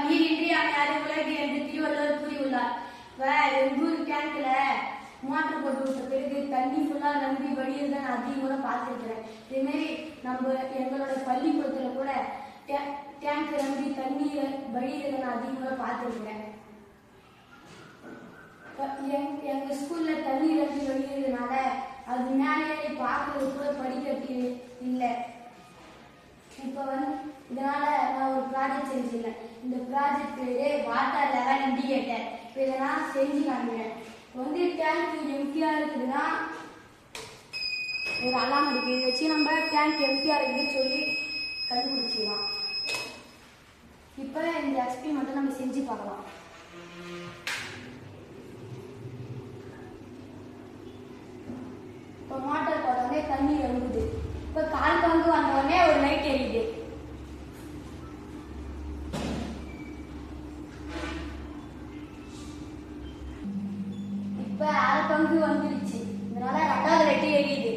நீரின்றி அமையாது உலகு என்று திருவள்ளுவர் கூறியுள்ளார். எங்க ஊர் டேங்க்ல மோட்டர் போட்டு விட்ட பிறகு தண்ணி ஃபுல்லா நம்பி வழியை நான் அதிகமாக பார்த்துருக்கிறேன். இதே மாதிரி நம்ம எங்களோட பள்ளிக்கூடத்துல கூட டேங்க் நம்பி தண்ணி வழியை நான் அதிகமாக பார்த்துருக்கிறேன். எங்க ஸ்கூல்ல தண்ணி நம்பி வழியதுனால அது மேலே பார்க்கறது கூட படிக்கட்டு இல்லை. இப்போ இதனால நான் ஒரு ப்ராஜெக்ட் செஞ்சிருக்கேன். இந்த ப்ராஜெக்ட் பேரு வாட்டர் லெவல் இண்டிகேட்டர். இப்போ இதை நான் செஞ்சு காமிக்கிறேன். டேங்க் எம்டியா இருக்குதுன்னா ஒரு அலாம் இருக்கு. இதை வச்சு நம்ம டேங்க் எம்டியா இருக்குதுன்னு சொல்லி கண்டுபிடிச்சிடலாம். இப்போ இந்த எக்ஸ்பெரிமெண்ட்டை நம்ம செஞ்சு பார்க்கலாம். இப்போ மோட்டர் போட்டோடனே தண்ணி எழுகுது. இப்போ கால் பங்கு வந்தோடனே ஒரு லைட் எரியுது. இப்போ அரை பங்கு வந்துடுச்சு. இதனால ரெண்டாவது லைட்டு எரியுது.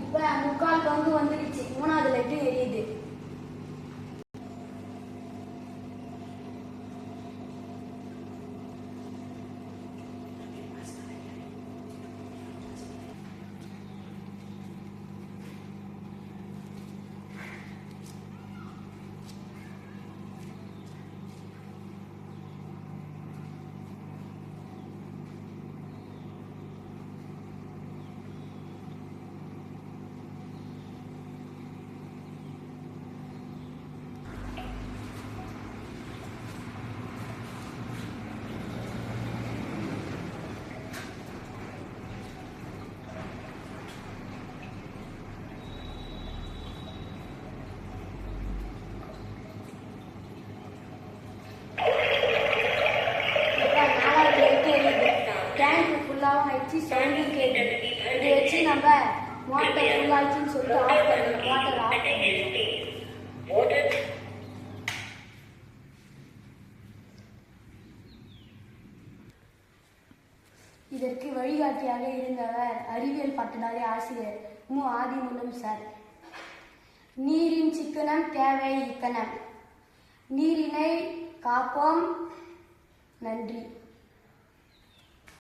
இப்போ முக்கால் பங்கு வந்துடுச்சு. மூணாவது லைட்டு எரியுது. இதை வச்சு நம்ம வாட்டர் ஃபுல்லாச்சுன்னு சொல்லிட்டு ஆஃப் பண்ணணும். வாட்டர் ஆஃப் பண்ணணும். இதற்கு வழிகாட்டியாக இருந்தவர் அறிவியல் பட்டதாரி ஆசிரியர் மு. ஆதிமூலம் சார். நீரின் சிக்கனம் தேவை இக்கணம். நீரினை காப்போம். நன்றி.